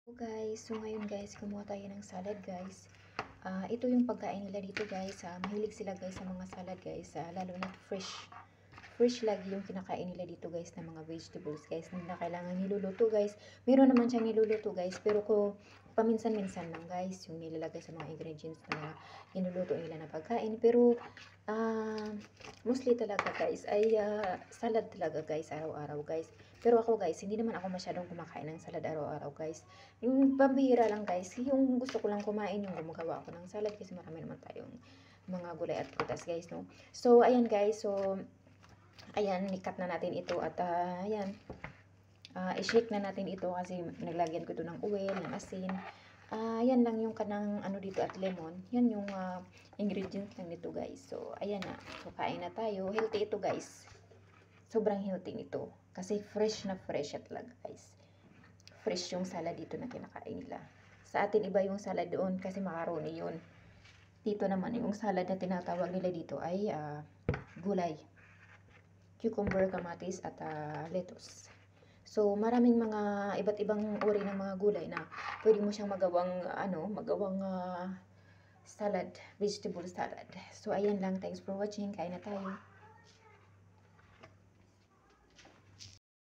Guys, so ngayon guys, kumuha tayo ng salad guys. Ito yung pagkain nila dito guys. Mahilig sila guys sa mga salad guys. Lalo na fresh. Fresh lagi yung kinakain nila dito guys ng mga vegetables guys. Hindi na kailangan niluluto guys. Meron naman siyang niluluto guys. Pero ko paminsan-minsan lang guys. Yung nilalagay sa mga ingredients na mga niluluto nila na pagkain. Pero mostly talaga guys ay salad talaga guys araw-araw guys. Pero ako guys, hindi naman ako masyadong kumakain ng salad araw-araw guys. Yung pambihira lang guys, yung gusto ko lang kumain yung gumagawa ako ng salad kasi marami naman tayong mga gulay at prutas guys, no. So ayan guys, so ayan, nikat na natin ito at ayan, i-shake na natin ito kasi naglagyan ko ito ng oil, ng asin. Yan lang yung kanang ano dito at lemon. Yan yung ingredients lang nito guys. So ayan na, so kain na tayo. Healthy ito guys. Sobrang healthy nito. Kasi fresh na fresh at talaga guys. Fresh yung salad dito na kinakain nila. Sa atin iba yung salad doon kasi macaroni yun. Dito naman yung salad na tinatawag nila dito ay gulay. Cucumber, kamatis at lettuce. So maraming mga iba't ibang uri ng mga gulay na pwede mo siyang magawang salad, vegetable salad. So ayan lang, thanks for watching. Kain na tayo.